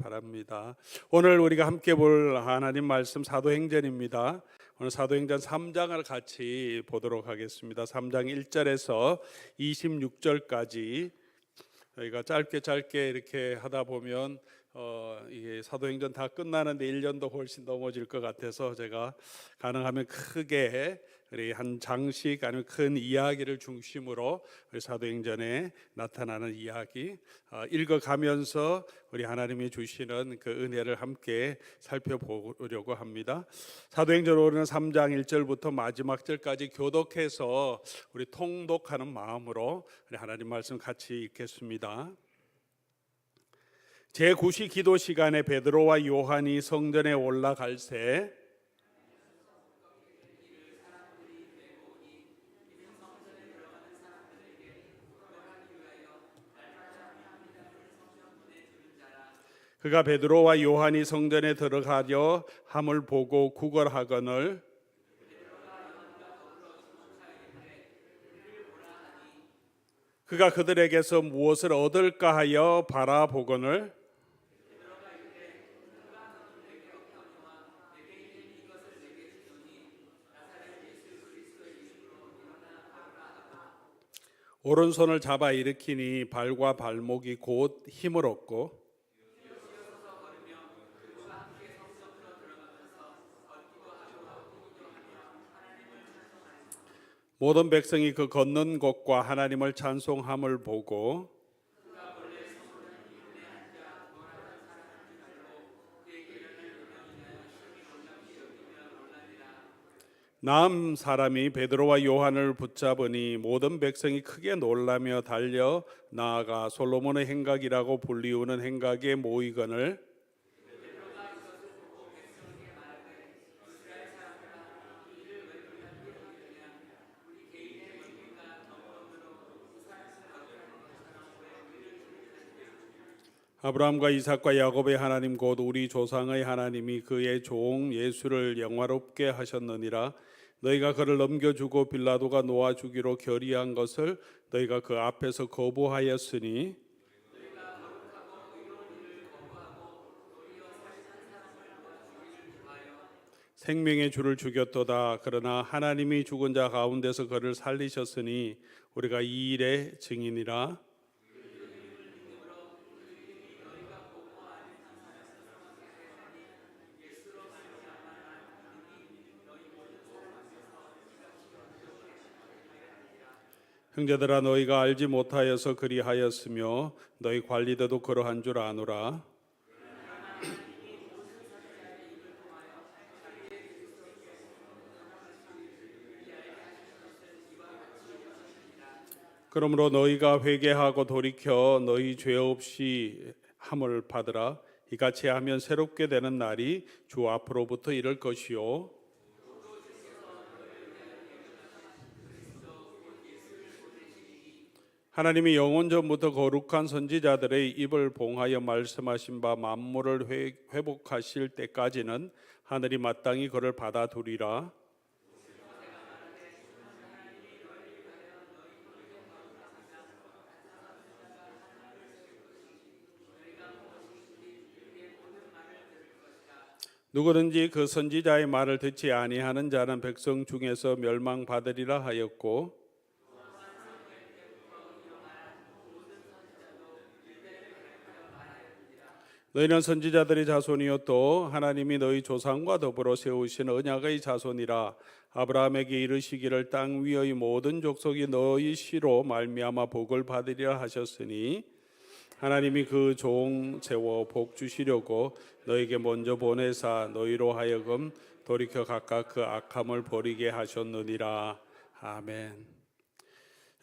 바랍니다. 오늘 우리가 함께 볼 하나님 말씀 사도행전입니다. 오늘 사도행전 3장을 같이 보도록 하겠습니다. 3장 1절에서 26절까지 저희가 짧게 이렇게 하다 보면 이게 사도행전 다 끝나는데 1년도 훨씬 넘어질 것 같아서 제가 가능하면 크게 우리 한 장씩 아니면 큰 이야기를 중심으로 우리 사도행전에 나타나는 이야기 읽어가면서 우리 하나님이 주시는 그 은혜를 함께 살펴보려고 합니다. 사도행전 오는 3장 1절부터 마지막 절까지 교독해서 우리 통독하는 마음으로 우리 하나님 말씀 같이 읽겠습니다. 제9시 기도 시간에 베드로와 요한이 성전에 올라갈새 그가 베드로와 요한이 성전에 들어가려 함을 보고 구걸하거늘 그가 그들에게서 무엇을 얻을까 하여 바라보거늘 오른손을 잡아 일으키니 발과 발목이 곧 힘을 얻고 모든 백성이 그 걷는 곳과 하나님을 찬송함을 보고 나음 사람이 베드로와 요한을 붙잡으니 모든 백성이 크게 놀라며 달려 나아가 솔로몬의 행각이라고 불리우는 행각에 모이거늘 아브라함과 이삭과 야곱의 하나님 곧 우리 조상의 하나님이 그의 종 예수를 영화롭게 하셨느니라. 너희가 그를 넘겨주고 빌라도가 놓아주기로 결의한 것을 너희가 그 앞에서 거부하였으니 생명의 주를 죽였도다. 그러나 하나님이 죽은 자 가운데서 그를 살리셨으니 우리가 이 일의 증인이라. 형제들아 너희가 알지 못하여서 그리하였으며 너희 관리들도 그러한 줄 아노라. 그러므로 너희가 회개하고 돌이켜 너희 죄 없이 함을 받으라. 이같이 하면 새롭게 되는 날이 주 앞으로부터 이를 것이요 하나님이 영원 전부터 거룩한 선지자들의 입을 봉하여 말씀하신 바 만물을 회복하실 때까지는 하늘이 마땅히 그를 받아두리라. 누구든지 그 선지자의 말을 듣지 아니하는 자는 백성 중에서 멸망받으리라 하였고 너희는 선지자들의 자손이요 또 하나님이 너희 조상과 더불어 세우신 언약의 자손이라. 아브라함에게 이르시기를 땅 위의 모든 족속이 너희 씨로 말미암아 복을 받으리라 하셨으니 하나님이 그 종 세워 복 주시려고 너희에게 먼저 보내사 너희로 하여금 돌이켜 각각 그 악함을 버리게 하셨느니라. 아멘.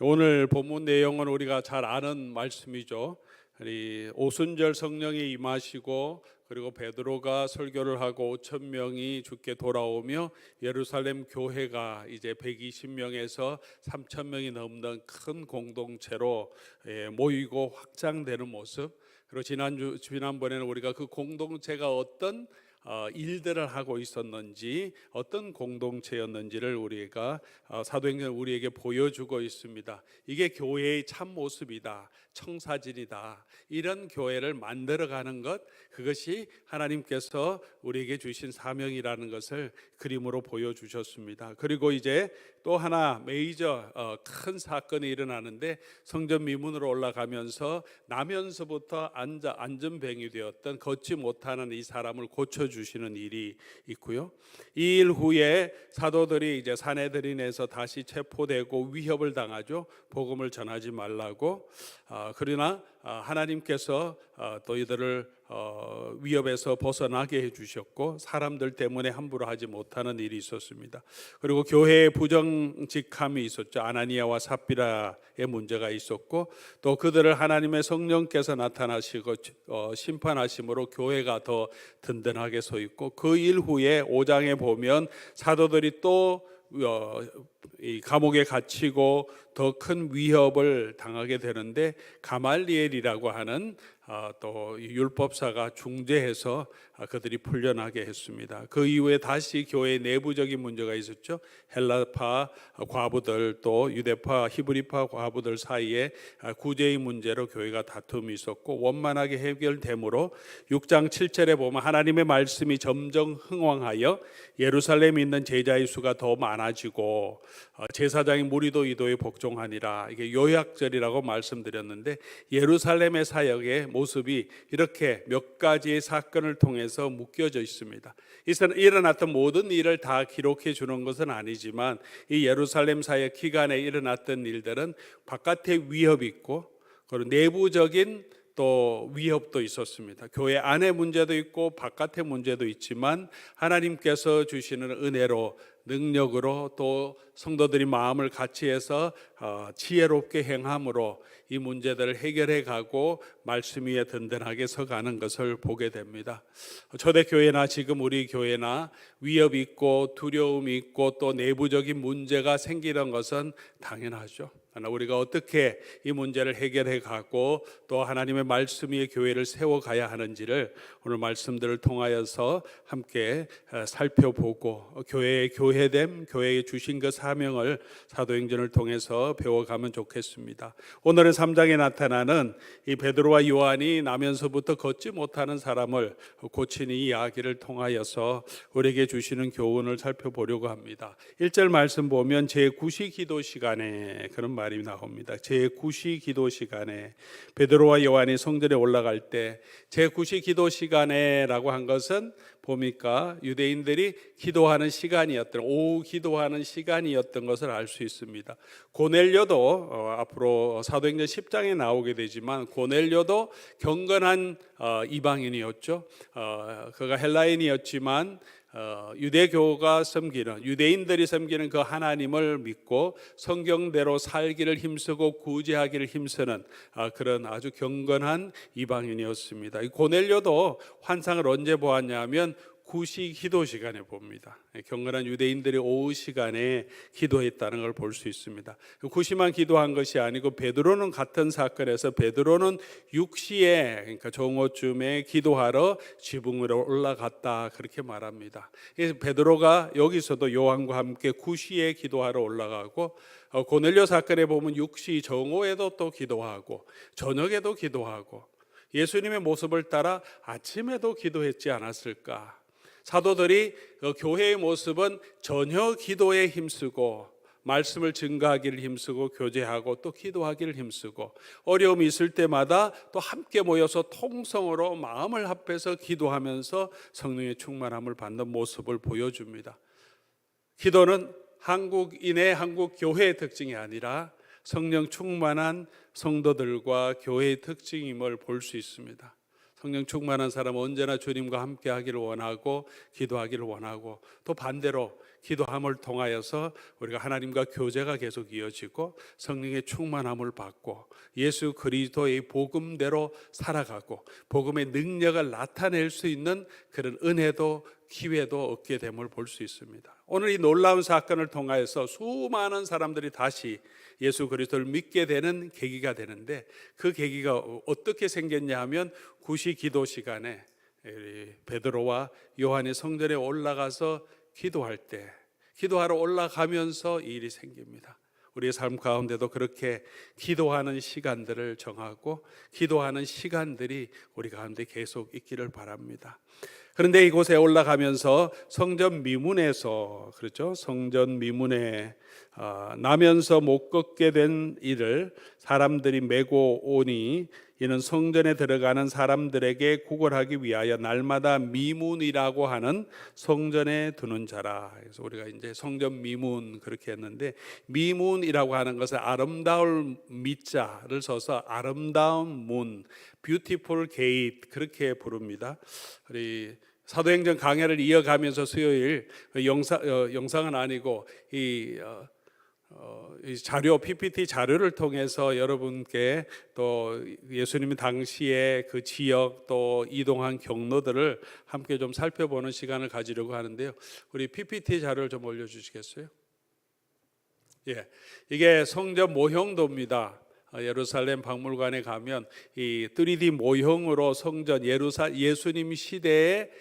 오늘 본문 내용은 우리가 잘 아는 말씀이죠. 우리 오순절 성령이 임하시고 그리고 베드로가 설교를 하고 5천 명이 주께 돌아오며 예루살렘 교회가 이제 120명에서 3천 명이 넘는 큰 공동체로 모이고 확장되는 모습. 그리고 지난번에는 우리가 그 공동체가 어떤 일들을 하고 있었는지, 어떤 공동체였는지를 우리가 사도행전 우리에게 보여주고 있습니다. 이게 교회의 참 모습이다, 청사진이다. 이런 교회를 만들어가는 것, 그것이 하나님께서 우리에게 주신 사명이라는 것을 그림으로 보여주셨습니다. 그리고 이제 또 하나 메이저 큰 사건이 일어나는데, 성전 미문으로 올라가면서 나면서부터 안전뱅이 되었던 걷지 못하는 이 사람을 고쳐주시는 일이 있고요. 이 일 후에 사도들이 이제 사내들인에서 다시 체포되고 위협을 당하죠. 복음을 전하지 말라고. 그러나 하나님께서 또 이들을 위협에서 벗어나게 해주셨고, 사람들 때문에 함부로 하지 못하는 일이 있었습니다. 그리고 교회의 부정직함이 있었죠. 아나니아와 삽비라의 문제가 있었고, 또 그들을 하나님의 성령께서 나타나시고 심판하심으로 교회가 더 든든하게 서 있고, 그 일 후에 5장에 보면 사도들이 또 이 감옥에 갇히고 더 큰 위협을 당하게 되는데, 가말리엘이라고 하는 또 율법사가 중재해서 그들이 풀려나게 했습니다. 그 이후에 다시 교회 내부적인 문제가 있었죠. 헬라파 과부들 또 유대파 히브리파 과부들 사이에 구제의 문제로 교회가 다툼이 있었고, 원만하게 해결되므로 6장 7절에 보면 하나님의 말씀이 점점 흥왕하여 예루살렘에 있는 제자의 수가 더 많아지고 제사장이 무리도 이도에 복종하니라. 이게 요약절이라고 말씀드렸는데, 예루살렘의 사역의 모습이 이렇게 몇 가지의 사건을 통해서 묶여져 있습니다. 일어났던 모든 일을 다 기록해 주는 것은 아니지만, 이 예루살렘 사역 기간에 일어났던 일들은 바깥에 위협이 있고, 그리고 내부적인 또 위협도 있었습니다. 교회 안에 문제도 있고 바깥의 문제도 있지만, 하나님께서 주시는 은혜로 능력으로 또 성도들이 마음을 같이 해서 지혜롭게 행함으로 이 문제들을 해결해 가고 말씀 위에 든든하게 서가는 것을 보게 됩니다. 초대교회나 지금 우리 교회나 위협이 있고 두려움이 있고 또 내부적인 문제가 생기는 것은 당연하죠. 그러나 우리가 어떻게 이 문제를 해결해 가고 또 하나님의 말씀 위에 교회를 세워가야 하는지를 오늘 말씀들을 통하여서 함께 살펴보고, 교회의 교회됨, 교회에 주신 그 사명을 사도행전을 통해서 배워가면 좋겠습니다. 오늘은 3장에 나타나는 이 베드로와 요한이 나면서부터 걷지 못하는 사람을 고치는 이야기를 통하여서 우리에게 주시는 교훈을 살펴보려고 합니다. 1절 말씀 보면 제9시 기도 시간에, 그런 말이 나옵니다. 제9시 기도 시간에 베드로와 요한이 성전에 올라갈 때, 제9시 기도 시간에라고 한 것은 보니까 유대인들이 기도하는 시간이었던, 오후 기도하는 시간이었던 것을 알 수 있습니다. 고넬료도 앞으로 사도행전 10장에 나오게 되지만, 고넬료도 경건한 이방인이었죠. 그가 헬라인이었지만 유대교가 섬기는, 유대인들이 섬기는 그 하나님을 믿고 성경대로 살기를 힘쓰고 구제하기를 힘쓰는 그런 아주 경건한 이방인이었습니다. 이 고넬료도 환상을 언제 보았냐면 9시 기도 시간에 봅니다. 경건한 유대인들이 오후 시간에 기도했다는 걸 볼 수 있습니다. 9시만 기도한 것이 아니고, 베드로는 같은 사건에서 베드로는 6시에, 그러니까 정오쯤에 기도하러 지붕으로 올라갔다, 그렇게 말합니다. 그래서 베드로가 여기서도 요한과 함께 9시에 기도하러 올라가고, 고넬료 사건에 보면 6시 정오에도 또 기도하고 저녁에도 기도하고, 예수님의 모습을 따라 아침에도 기도했지 않았을까. 사도들이 교회의 모습은 전혀 기도에 힘쓰고 말씀을 증거하기를 힘쓰고 교제하고 또 기도하기를 힘쓰고, 어려움이 있을 때마다 또 함께 모여서 통성으로 마음을 합해서 기도하면서 성령의 충만함을 받는 모습을 보여줍니다. 기도는 한국인의, 한국 교회의 특징이 아니라 성령 충만한 성도들과 교회의 특징임을 볼 수 있습니다. 성령 충만한 사람은 언제나 주님과 함께 하기를 원하고 기도하기를 원하고, 또 반대로 기도함을 통하여서 우리가 하나님과 교제가 계속 이어지고 성령의 충만함을 받고 예수 그리스도의 복음대로 살아가고 복음의 능력을 나타낼 수 있는 그런 은혜도 기회도 얻게 됨을 볼 수 있습니다. 오늘 이 놀라운 사건을 통하여서 수많은 사람들이 다시 예수 그리스도를 믿게 되는 계기가 되는데, 그 계기가 어떻게 생겼냐 하면 9시 기도 시간에 베드로와 요한이 성전에 올라가서 기도하러 올라가면서 이 일이 생깁니다. 우리의 삶 가운데도 그렇게 기도하는 시간들을 정하고 기도하는 시간들이 우리 가운데 계속 있기를 바랍니다. 그런데 이곳에 올라가면서 성전 미문에서, 그렇죠? 성전 미문에 나면서 못 걷게 된 이를 사람들이 메고 오니 이는 성전에 들어가는 사람들에게 구걸하기 위하여 날마다 미문이라고 하는 성전에 두는 자라. 그래서 우리가 이제 성전 미문 그렇게 했는데, 미문이라고 하는 것은 아름다울 미자를 써서 아름다운 문, beautiful gate 그렇게 부릅니다. 우리 사도행전 강해를 이어가면서 수요일 영상은 아니고 이 자료 PPT 자료를 통해서 여러분께 또 예수님이 당시에 그 지역 또 이동한 경로들을 함께 좀 살펴보는 시간을 가지려고 하는데요. 우리 PPT 자료를 좀 올려주시겠어요? 예, 이게 성전 모형도입니다. 예루살렘 박물관에 가면 이 3D 모형으로 성전 예수님 시대의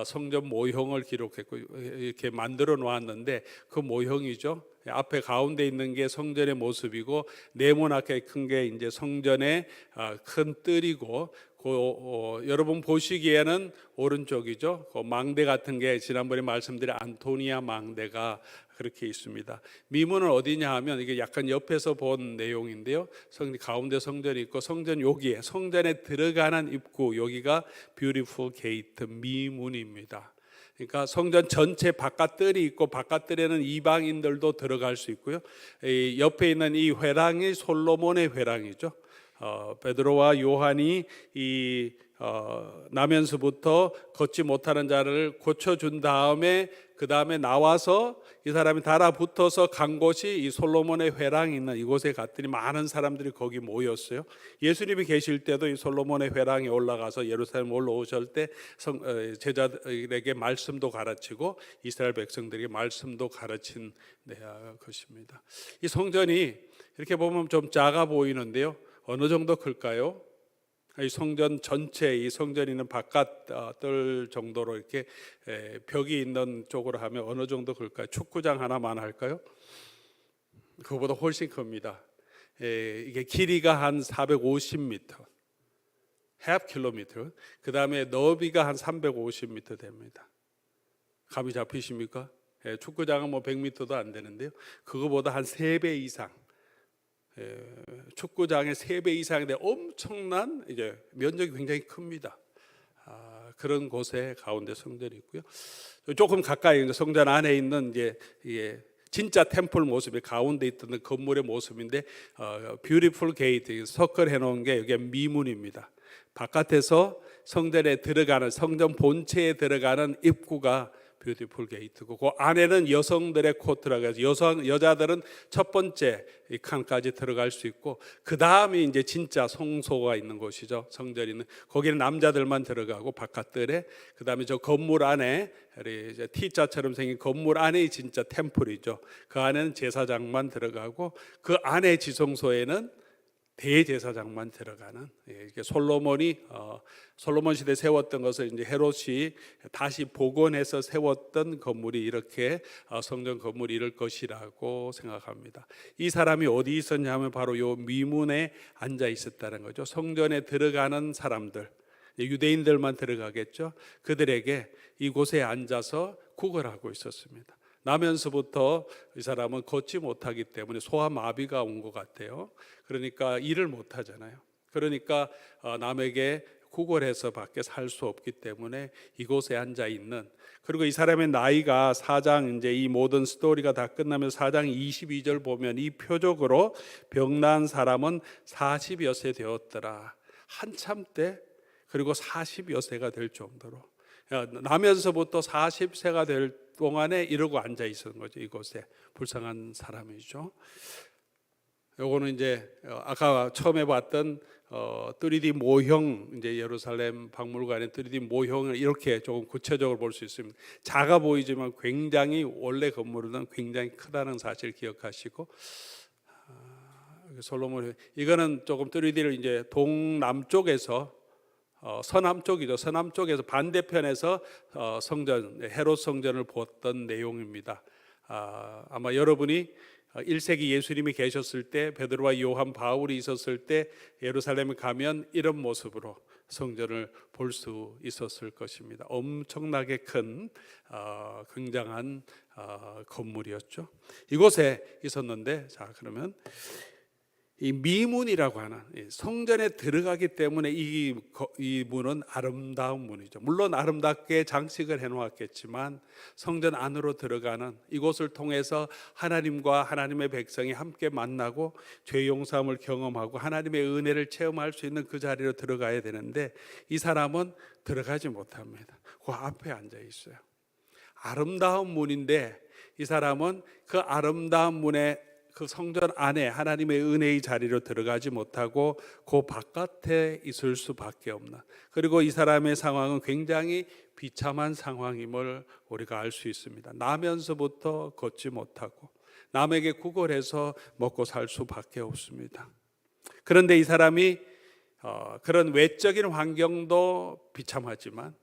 성전 모형을 기록했고 이렇게 만들어 놓았는데 그 모형이죠. 앞에 가운데 있는 게 성전의 모습이고 네모나게 큰 게 이제 성전의 큰 뜰이고 여러분 보시기에는 오른쪽이죠. 그 망대 같은 게 지난번에 말씀드린 안토니아 망대가 그렇게 있습니다. 미문은 어디냐 하면 이게 약간 옆에서 본 내용인데요. 가운데 성전이 있고 성전 여기에 성전에 들어가는 입구 여기가 뷰티풀 게이트 미문입니다. 그러니까 성전 전체 바깥뜰이 있고 바깥뜰에는 이방인들도 들어갈 수 있고요. 이 옆에 있는 이 회랑이 솔로몬의 회랑이죠. 베드로와 요한이 나면서부터 걷지 못하는 자를 고쳐준 다음에 그 다음에 나와서 이 사람이 달아붙어서 간 곳이 이 솔로몬의 회랑이 있는 이곳에 갔더니 많은 사람들이 거기 모였어요. 예수님이 계실 때도 이 솔로몬의 회랑에 올라가서 예루살렘 올라오실 때 제자들에게 말씀도 가르치고 이스라엘 백성들에게 말씀도 가르친 것입니다. 이 성전이 이렇게 보면 좀 작아 보이는데요. 어느 정도 클까요? 이 성전 전체, 이 성전이 있는 바깥 뜰 정도로 이렇게 벽이 있는 쪽으로 하면 어느 정도 클까요? 축구장 하나만 할까요? 그거보다 훨씬 큽니다. 이게 길이가 한 450m, half 킬로미터. 그 다음에 너비가 한 350m 됩니다. 감이 잡히십니까? 축구장은 뭐 100m도 안 되는데요. 그거보다 한 3배 이상. 축구장의 3배 이상인데 엄청난 이제 면적이 굉장히 큽니다. 그런 곳에 가운데 성전이 있고요. 조금 가까이 성전 안에 있는 이게 진짜 템플 모습이 가운데 있던 건물의 모습인데 뷰티풀 게이트 서클 해놓은 게 여기 미문입니다. 바깥에서 성전에 들어가는 성전 본체에 들어가는 입구가 뷰티풀 게이트고 그 안에는 여성들의 코트라고 해서 여자들은 첫 번째 이 칸까지 들어갈 수 있고 그 다음이 이제 진짜 성소가 있는 곳이죠. 성전이 있는 거기는 남자들만 들어가고 바깥들에 그 다음에 저 건물 안에 이제 T자처럼 생긴 건물 안에 진짜 템플이죠. 그 안에는 제사장만 들어가고 그 안에 지성소에는 대제사장만 들어가는 이게 솔로몬 시대 세웠던 것을 이제 헤롯이 다시 복원해서 세웠던 건물이 이렇게 성전 건물이 이럴 것이라고 생각합니다. 이 사람이 어디 있었냐면 바로 요 미문에 앉아 있었다는 거죠. 성전에 들어가는 사람들, 유대인들만 들어가겠죠. 그들에게 이곳에 앉아서 구걸하고 있었습니다. 나면서부터 이 사람은 걷지 못하기 때문에 소아마비가 온 것 같아요. 그러니까 일을 못 하잖아요. 그러니까 남에게 구걸해서 밖에 살 수 없기 때문에 이곳에 앉아 있는, 그리고 이 사람의 나이가 4장 이제 이 모든 스토리가 다 끝나면 4장 22절 보면 이 표적으로 병난 사람은 40여 세 되었더라. 한참 때 그리고 40여 세가 될 정도로 나면서부터 40세가 될 동안에 이러고 앉아 있었는 거죠. 이곳에 불쌍한 사람이죠. 요거는 이제 아까 처음에 봤던 3D 모형, 이제 예루살렘 박물관의 3D 모형을 이렇게 조금 구체적으로 볼 수 있습니다. 작아 보이지만 굉장히 원래 건물은 굉장히 크다는 사실 기억하시고, 솔로몬 이거는 조금 3D를 이제 동남쪽에서 서남쪽이죠. 서남쪽에서 반대편에서 성전, 헤롯 성전을 보았던 내용입니다. 아마 여러분이 1세기 예수님이 계셨을 때, 베드로와 요한, 바울이 있었을 때 예루살렘에 가면 이런 모습으로 성전을 볼 수 있었을 것입니다. 엄청나게 큰 굉장한 건물이었죠. 이곳에 있었는데, 자 그러면 이 미문이라고 하는 성전에 들어가기 때문에 이 문은 아름다운 문이죠. 물론 아름답게 장식을 해놓았겠지만 성전 안으로 들어가는 이곳을 통해서 하나님과 하나님의 백성이 함께 만나고 죄 용서함을 경험하고 하나님의 은혜를 체험할 수 있는 그 자리로 들어가야 되는데 이 사람은 들어가지 못합니다. 그 앞에 앉아 있어요. 아름다운 문인데 이 사람은 그 아름다운 문에 그 성전 안에 하나님의 은혜의 자리로 들어가지 못하고 그 바깥에 있을 수밖에 없는, 그리고 이 사람의 상황은 굉장히 비참한 상황임을 우리가 알 수 있습니다. 나면서부터 걷지 못하고 남에게 구걸해서 먹고 살 수밖에 없습니다. 그런데 이 사람이 그런 외적인 환경도 비참하지만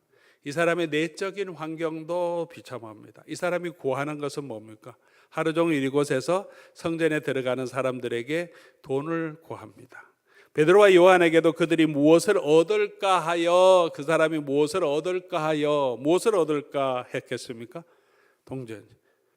이 사람의 내적인 환경도 비참합니다. 이 사람이 구하는 것은 뭡니까? 하루 종일 이곳에서 성전에 들어가는 사람들에게 돈을 구합니다. 베드로와 요한에게도 그들이 무엇을 얻을까 하여, 그 사람이 무엇을 얻을까 하여 무엇을 얻을까 했겠습니까? 동전.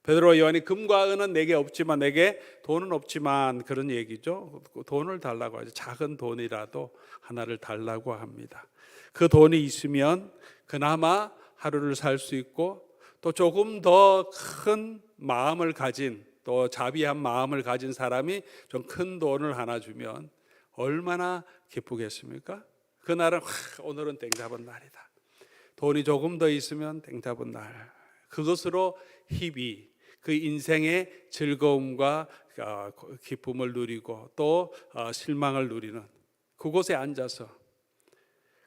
베드로와 요한이 금과 은은 내게 없지만, 내게 돈은 없지만, 그런 얘기죠. 돈을 달라고 하죠. 작은 돈이라도 하나를 달라고 합니다. 그 돈이 있으면 그나마 하루를 살 수 있고 또 조금 더 큰 마음을 가진, 또 자비한 마음을 가진 사람이 좀 큰 돈을 하나 주면 얼마나 기쁘겠습니까? 그날은 오늘은 땡 잡은 날이다. 돈이 조금 더 있으면 땡 잡은 날. 그것으로 희비, 그 인생의 즐거움과 기쁨을 누리고 또 실망을 누리는 그곳에 앉아서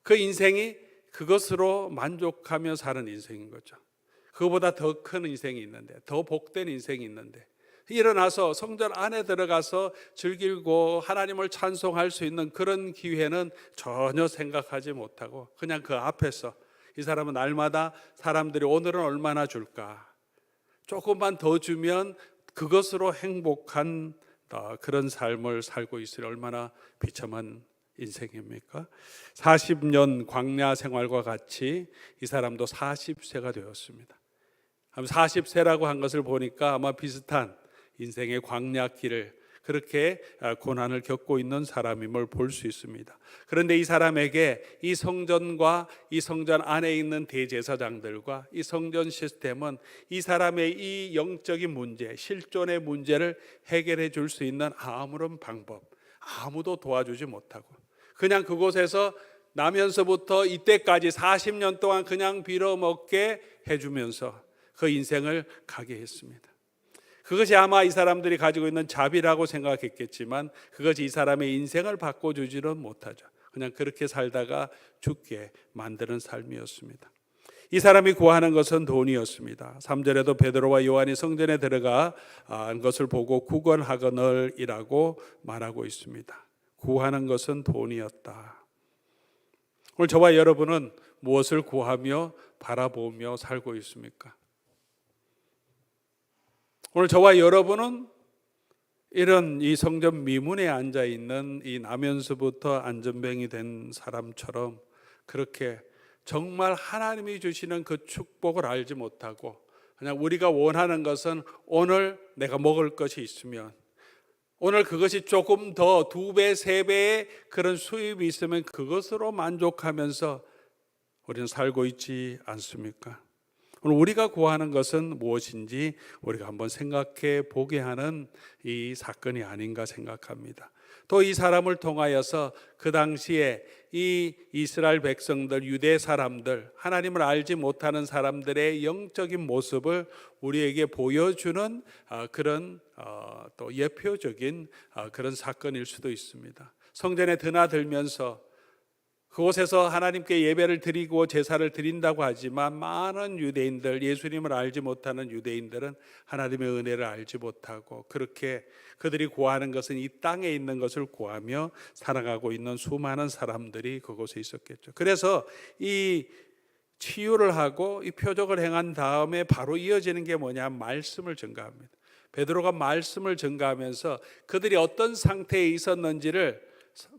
그 인생이 그것으로 만족하며 사는 인생인 거죠. 그거보다 더 큰 인생이 있는데, 더 복된 인생이 있는데, 일어나서 성전 안에 들어가서 즐기고 하나님을 찬송할 수 있는 그런 기회는 전혀 생각하지 못하고 그냥 그 앞에서 이 사람은 날마다 사람들이 오늘은 얼마나 줄까, 조금만 더 주면 그것으로 행복한 그런 삶을 살고 있으니 얼마나 비참한 인생입니까? 40년 광야 생활과 같이 이 사람도 40세가 되었습니다. 40세라고 한 것을 보니까 아마 비슷한 인생의 광야길을 그렇게 고난을 겪고 있는 사람임을 볼 수 있습니다. 그런데 이 사람에게 이 성전과 이 성전 안에 있는 대제사장들과 이 성전 시스템은 이 사람의 이 영적인 문제, 실존의 문제를 해결해 줄 수 있는 아무런 방법, 아무도 도와주지 못하고 그냥 그곳에서 나면서부터 이때까지 40년 동안 그냥 빌어먹게 해주면서 그 인생을 가게 했습니다. 그것이 아마 이 사람들이 가지고 있는 자비라고 생각했겠지만 그것이 이 사람의 인생을 바꿔주지는 못하죠. 그냥 그렇게 살다가 죽게 만드는 삶이었습니다. 이 사람이 구하는 것은 돈이었습니다. 3절에도 베드로와 요한이 성전에 들어가 것을 보고 구걸하거늘이라고 말하고 있습니다. 구하는 것은 돈이었다. 오늘 저와 여러분은 무엇을 구하며 바라보며 살고 있습니까? 오늘 저와 여러분은 이런 이 성전 미문에 앉아 있는 이 나면서부터 안전뱅이 된 사람처럼 그렇게 정말 하나님이 주시는 그 축복을 알지 못하고 그냥 우리가 원하는 것은 오늘 내가 먹을 것이 있으면, 오늘 그것이 조금 더 2배, 3배의 그런 수입이 있으면 그것으로 만족하면서 우리는 살고 있지 않습니까? 오늘 우리가 구하는 것은 무엇인지 우리가 한번 생각해 보게 하는 이 사건이 아닌가 생각합니다. 또 이 사람을 통하여서 그 당시에 이 이스라엘 백성들, 유대 사람들, 하나님을 알지 못하는 사람들의 영적인 모습을 우리에게 보여주는 그런 또 예표적인 그런 사건일 수도 있습니다. 성전에 드나들면서 그곳에서 하나님께 예배를 드리고 제사를 드린다고 하지만 많은 유대인들, 예수님을 알지 못하는 유대인들은 하나님의 은혜를 알지 못하고 그렇게 그들이 구하는 것은 이 땅에 있는 것을 구하며 살아가고 있는 수많은 사람들이 그곳에 있었겠죠. 그래서 이 치유를 하고 이 표적을 행한 다음에 바로 이어지는 게 뭐냐? 말씀을 전가합니다. 베드로가 말씀을 전가하면서 그들이 어떤 상태에 있었는지를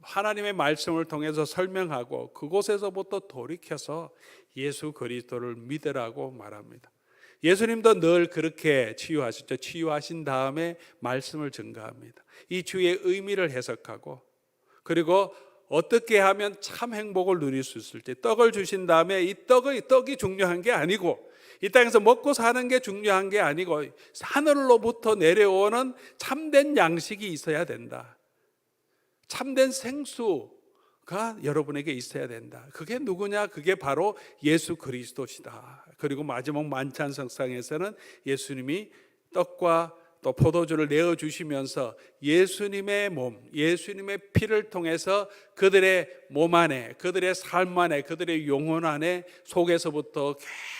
하나님의 말씀을 통해서 설명하고 그곳에서부터 돌이켜서 예수 그리스도를 믿으라고 말합니다. 예수님도 늘 그렇게 치유하셨죠. 치유하신 다음에 말씀을 전가합니다. 이 치유의 의미를 해석하고 그리고 어떻게 하면 참 행복을 누릴 수 있을지, 떡을 주신 다음에 이 떡이 중요한 게 아니고 이 땅에서 먹고 사는 게 중요한 게 아니고 하늘로부터 내려오는 참된 양식이 있어야 된다. 참된 생수가 여러분에게 있어야 된다. 그게 누구냐? 그게 바로 예수 그리스도시다. 그리고 마지막 만찬석상에서는 예수님이 떡과 또 포도주를 내어주시면서 예수님의 몸, 예수님의 피를 통해서 그들의 몸 안에, 그들의 삶 안에, 그들의 영혼 안에 속에서부터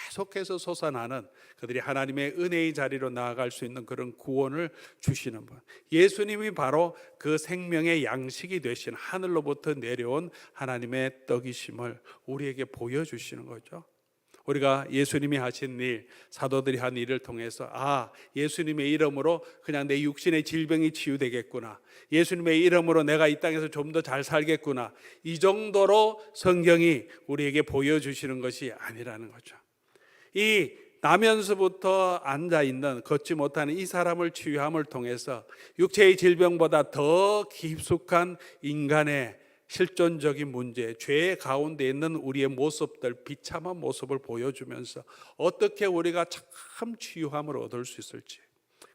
계속해서 솟아나는 그들이 하나님의 은혜의 자리로 나아갈 수 있는 그런 구원을 주시는 분, 예수님이 바로 그 생명의 양식이 되신 하늘로부터 내려온 하나님의 떡이심을 우리에게 보여주시는 거죠. 우리가 예수님이 하신 일, 사도들이 한 일을 통해서 예수님의 이름으로 그냥 내 육신의 질병이 치유되겠구나, 예수님의 이름으로 내가 이 땅에서 좀 더 잘 살겠구나, 이 정도로 성경이 우리에게 보여주시는 것이 아니라는 거죠. 이 나면서부터 앉아있는 걷지 못하는 이 사람을 치유함을 통해서 육체의 질병보다 더 깊숙한 인간의 실존적인 문제, 죄 가운데 있는 우리의 모습들, 비참한 모습을 보여주면서 어떻게 우리가 참 치유함을 얻을 수 있을지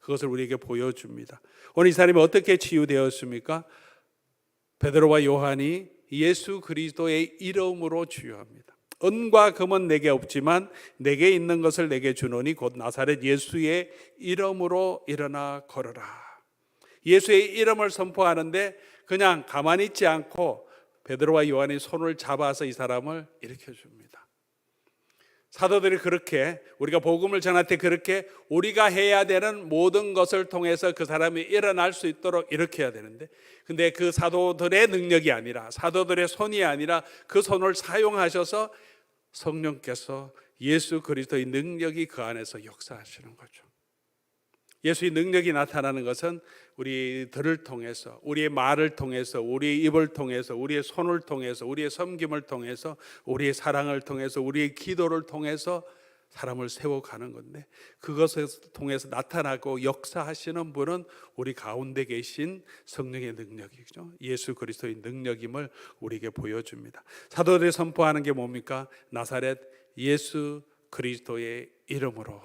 그것을 우리에게 보여줍니다. 오늘 이 사람이 어떻게 치유되었습니까? 베드로와 요한이 예수 그리스도의 이름으로 치유합니다. 은과 금은 내게 없지만 내게 있는 것을 내게 주노니 곧 나사렛 예수의 이름으로 일어나 걸어라. 예수의 이름을 선포하는데 그냥 가만히 있지 않고 베드로와 요한이 손을 잡아서 이 사람을 일으켜줍니다. 사도들이 그렇게, 우리가 복음을 전할 때 그렇게 우리가 해야 되는 모든 것을 통해서 그 사람이 일어날 수 있도록 일으켜야 되는데, 근데 그 사도들의 능력이 아니라, 사도들의 손이 아니라 그 손을 사용하셔서 성령께서 예수 그리스도의 능력이 그 안에서 역사하시는 거죠. 예수의 능력이 나타나는 것은 우리들을 통해서, 우리의 말을 통해서, 우리의 입을 통해서, 우리의 손을 통해서, 우리의 섬김을 통해서, 우리의 사랑을 통해서, 우리의 기도를 통해서 사람을 세워가는 건데, 그것을 통해서 나타나고 역사하시는 분은 우리 가운데 계신 성령의 능력이죠. 예수 그리스도의 능력임을 우리에게 보여줍니다. 사도들이 선포하는 게 뭡니까? 나사렛 예수 그리스도의 이름으로.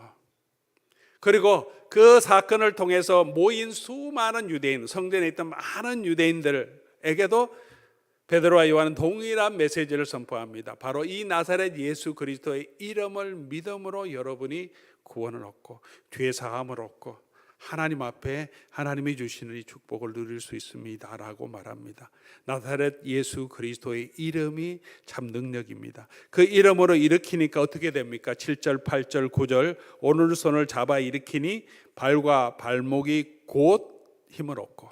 그리고 그 사건을 통해서 모인 수많은 유대인, 성전에 있던 많은 유대인들에게도 베드로와 요한은 동일한 메시지를 선포합니다. 바로 이 나사렛 예수 그리스도의 이름을 믿음으로 여러분이 구원을 얻고 죄 사함을 얻고 하나님 앞에 하나님이 주시는 이 축복을 누릴 수 있습니다 라고 말합니다. 나사렛 예수 그리스도의 이름이 참 능력입니다. 그 이름으로 일으키니까 어떻게 됩니까? 7절, 8절, 9절 오른손을 잡아 일으키니 발과 발목이 곧 힘을 얻고,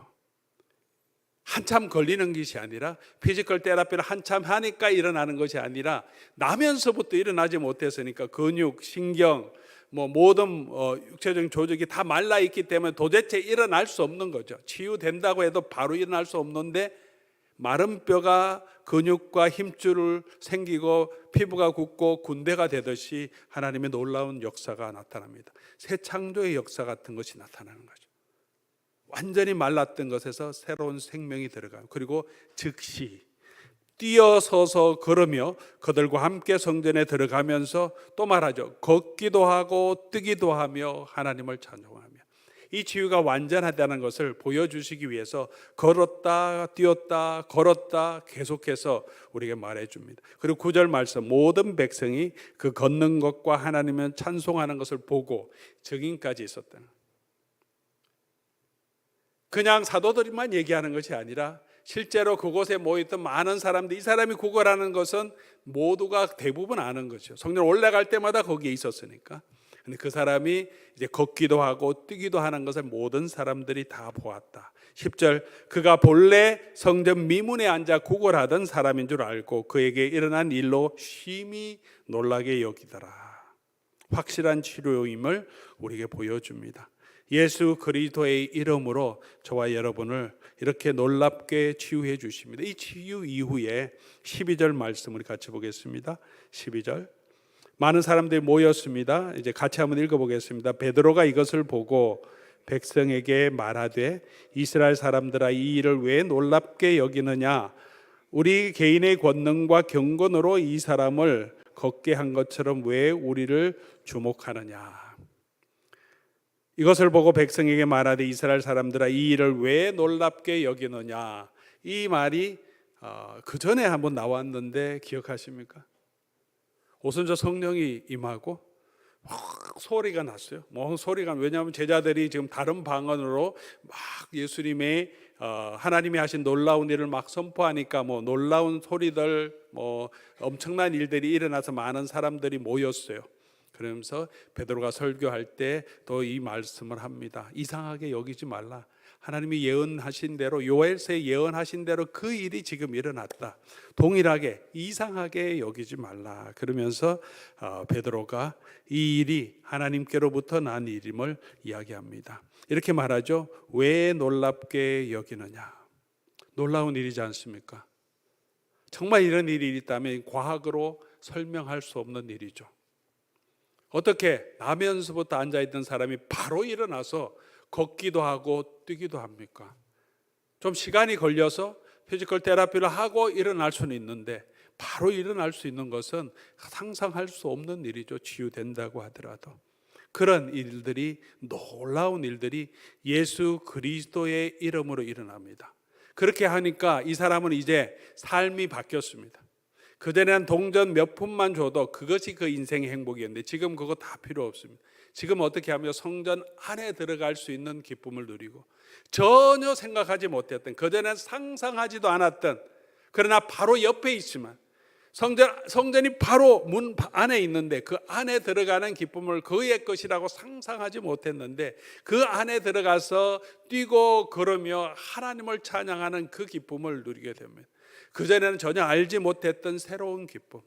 한참 걸리는 것이 아니라, 피지컬 테라피를 한참 하니까 일어나는 것이 아니라 나면서부터 일어나지 못했으니까 근육, 신경, 모든 육체적인 조직이 다 말라있기 때문에 도대체 일어날 수 없는 거죠. 치유된다고 해도 바로 일어날 수 없는데 마른 뼈가 근육과 힘줄을 생기고 피부가 굳고 군대가 되듯이 하나님의 놀라운 역사가 나타납니다. 새 창조의 역사 같은 것이 나타나는 거죠. 완전히 말랐던 것에서 새로운 생명이 들어가요. 그리고 즉시 뛰어서서 걸으며 그들과 함께 성전에 들어가면서 또 말하죠. 걷기도 하고 뛰기도 하며 하나님을 찬송하며. 이 치유가 완전하다는 것을 보여주시기 위해서 걸었다 뛰었다 걸었다 계속해서 우리에게 말해줍니다. 그리고 9절 말씀, 모든 백성이 그 걷는 것과 하나님을 찬송하는 것을 보고 증인까지 있었다는, 그냥 사도들만 얘기하는 것이 아니라 실제로 그곳에 모였던 많은 사람들, 이 사람이 구걸하는 것은 모두가 대부분 아는 거죠. 성전 올라갈 때마다 거기에 있었으니까. 근데 그 사람이 이제 걷기도 하고 뛰기도 하는 것을 모든 사람들이 다 보았다. 10절, 그가 본래 성전 미문에 앉아 구걸하던 사람인 줄 알고 그에게 일어난 일로 심히 놀라게 여기더라. 확실한 치료임을 우리에게 보여줍니다. 예수 그리스도의 이름으로 저와 여러분을 이렇게 놀랍게 치유해 주십니다. 이 치유 이후에 12절 말씀 우리 같이 보겠습니다. 12절, 많은 사람들이 모였습니다. 이제 같이 한번 읽어보겠습니다. 베드로가 이것을 보고 백성에게 말하되 이스라엘 사람들아, 이 일을 왜 놀랍게 여기느냐? 우리 개인의 권능과 경건으로 이 사람을 걷게 한 것처럼 왜 우리를 주목하느냐? 이것을 보고 백성에게 말하되 이스라엘 사람들아, 이 일을 왜 놀랍게 여기느냐? 이 말이 그 전에 한번 나왔는데 기억하십니까? 오순절 성령이 임하고 막 소리가 났어요. 왜냐하면 제자들이 지금 다른 방언으로 막 예수님의 하나님이 하신 놀라운 일을 막 선포하니까 뭐 놀라운 소리들, 뭐 엄청난 일들이 일어나서 많은 사람들이 모였어요. 그러면서 베드로가 설교할 때 또 이 말씀을 합니다. 이상하게 여기지 말라. 하나님이 예언하신 대로, 요엘서에 예언하신 대로 그 일이 지금 일어났다. 동일하게 이상하게 여기지 말라. 그러면서 베드로가 이 일이 하나님께로부터 난 일임을 이야기합니다. 이렇게 말하죠. 왜 놀랍게 여기느냐? 놀라운 일이지 않습니까? 정말 이런 일이 있다면 과학으로 설명할 수 없는 일이죠. 어떻게 나면서부터 앉아있던 사람이 바로 일어나서 걷기도 하고 뛰기도 합니까? 좀 시간이 걸려서 피지컬 테라피를 하고 일어날 수는 있는데 바로 일어날 수 있는 것은 상상할 수 없는 일이죠. 치유된다고 하더라도. 그런 일들이, 놀라운 일들이 예수 그리스도의 이름으로 일어납니다. 그렇게 하니까 이 사람은 이제 삶이 바뀌었습니다. 그전에는 동전 몇 푼만 줘도 그것이 그 인생의 행복이었는데 지금 그거 다 필요 없습니다. 지금 어떻게 하면 성전 안에 들어갈 수 있는 기쁨을 누리고 전혀 생각하지 못했던, 그전에는 상상하지도 않았던, 그러나 바로 옆에 있지만 성전이 바로 문 안에 있는데 그 안에 들어가는 기쁨을 그의 것이라고 상상하지 못했는데 그 안에 들어가서 뛰고 걸으며 하나님을 찬양하는 그 기쁨을 누리게 됩니다. 그전에는 전혀 알지 못했던 새로운 기쁨,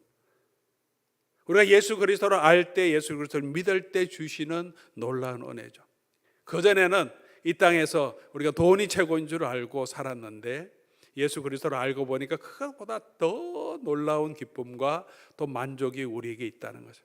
우리가 예수 그리스도를 알 때, 예수 그리스도를 믿을 때 주시는 놀라운 은혜죠. 그전에는 이 땅에서 우리가 돈이 최고인 줄 알고 살았는데 예수 그리스도를 알고 보니까 그것보다 더 놀라운 기쁨과 또 만족이 우리에게 있다는 거죠.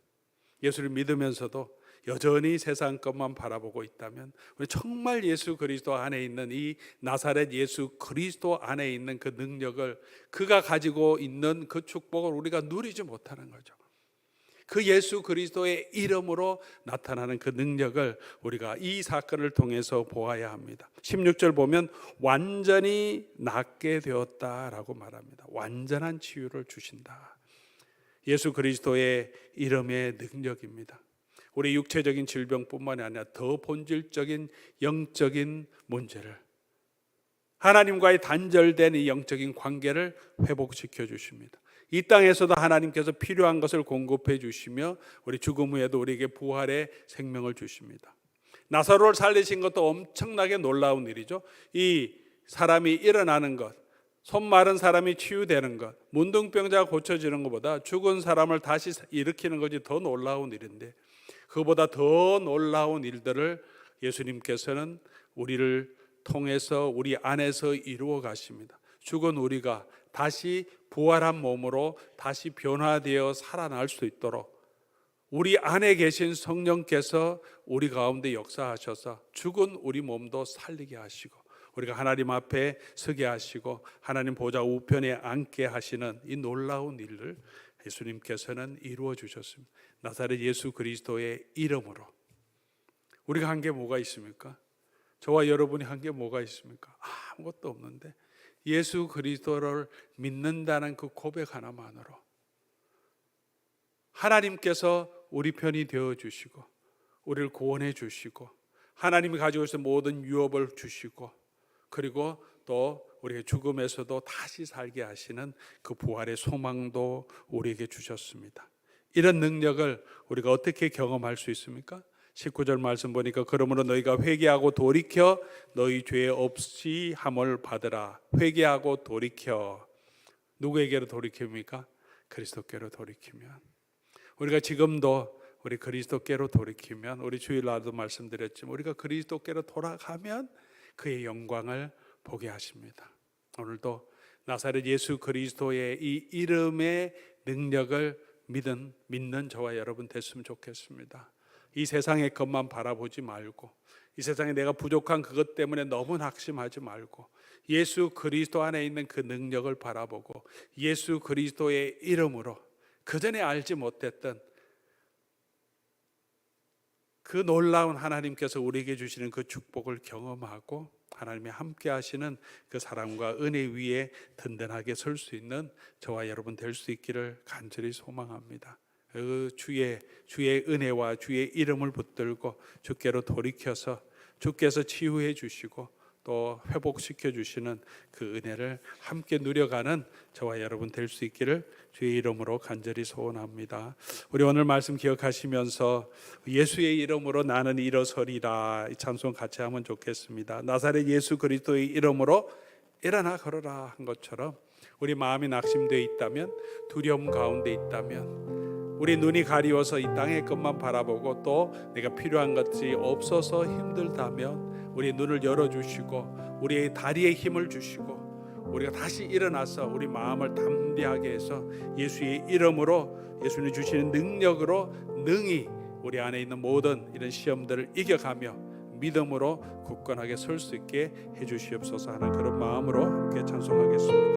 예수를 믿으면서도 여전히 세상 것만 바라보고 있다면 우리 정말 예수 그리스도 안에 있는 이 나사렛 예수 그리스도 안에 있는 그 능력을, 그가 가지고 있는 그 축복을 우리가 누리지 못하는 거죠. 그 예수 그리스도의 이름으로 나타나는 그 능력을 우리가 이 사건을 통해서 보아야 합니다. 16절 보면 완전히 낫게 되었다라고 말합니다. 완전한 치유를 주신다. 예수 그리스도의 이름의 능력입니다. 우리 육체적인 질병뿐만 아니라 더 본질적인 영적인 문제를, 하나님과의 단절된 이 영적인 관계를 회복시켜 주십니다. 이 땅에서도 하나님께서 필요한 것을 공급해 주시며 우리 죽음 후에도 우리에게 부활의 생명을 주십니다. 나사로를 살리신 것도 엄청나게 놀라운 일이죠. 이 사람이 일어나는 것, 손 마른 사람이 치유되는 것, 문둥병자가 고쳐지는 것보다 죽은 사람을 다시 일으키는 것이 더 놀라운 일인데, 그보다 더 놀라운 일들을 예수님께서는 우리를 통해서 우리 안에서 이루어 가십니다. 죽은 우리가 다시 부활한 몸으로 다시 변화되어 살아날 수 있도록 우리 안에 계신 성령께서 우리 가운데 역사하셔서 죽은 우리 몸도 살리게 하시고 우리가 하나님 앞에 서게 하시고 하나님 보좌 우편에 앉게 하시는 이 놀라운 일을 예수님께서는 이루어 주셨습니다. 나사렛 예수 그리스도의 이름으로. 우리가 한 게 뭐가 있습니까? 저와 여러분이 한 게 뭐가 있습니까? 아무것도 없는데 예수 그리스도를 믿는다는 그 고백 하나만으로 하나님께서 우리 편이 되어 주시고 우리를 구원해 주시고 하나님이 가지고 있는 모든 유업을 주시고 그리고 또 우리의 죽음에서도 다시 살게 하시는 그 부활의 소망도 우리에게 주셨습니다. 이런 능력을 우리가 어떻게 경험할 수 있습니까? 19절 말씀 보니까 그러므로 너희가 회개하고 돌이켜 너희 죄 없이 함을 받으라. 회개하고 돌이켜. 누구에게로 돌이킵니까? 그리스도께로 돌이키면. 우리가 지금도 우리 그리스도께로 돌이키면, 우리 주일날도 말씀드렸지만 우리가 그리스도께로 돌아가면 그의 영광을 보게 하십니다. 오늘도 나사렛 예수 그리스도의 이 이름의 능력을 믿는 저와 여러분 됐으면 좋겠습니다. 이 세상의 것만 바라보지 말고, 이 세상에 내가 부족한 그것 때문에 너무 낙심하지 말고, 예수 그리스도 안에 있는 그 능력을 바라보고 예수 그리스도의 이름으로 그전에 알지 못했던 그 놀라운 하나님께서 우리에게 주시는 그 축복을 경험하고 하나님이 함께 하시는 그 사랑과 은혜 위에 든든하게 설 수 있는 저와 여러분 될 수 있기를 간절히 소망합니다. 그 주의 은혜와 주의 이름을 붙들고 주께로 돌이켜서 주께서 치유해 주시고 또 회복시켜 주시는 그 은혜를 함께 누려가는 저와 여러분 될 수 있기를 주의 이름으로 간절히 소원합니다. 우리 오늘 말씀 기억하시면서 예수의 이름으로 나는 일어서리라, 이 찬송 같이 하면 좋겠습니다. 나사렛 예수 그리스도의 이름으로 일어나 걸어라 한 것처럼 우리 마음이 낙심되어 있다면, 두려움 가운데 있다면, 우리 눈이 가리워서 이 땅의 것만 바라보고 또 내가 필요한 것이 없어서 힘들다면 우리 눈을 열어주시고 우리의 다리에 힘을 주시고 우리가 다시 일어나서 우리 마음을 담대하게 해서 예수의 이름으로, 예수님 주시는 능력으로 능히 우리 안에 있는 모든 이런 시험들을 이겨가며 믿음으로 굳건하게 설 수 있게 해주시옵소서 하는 그런 마음으로 함께 찬송하겠습니다.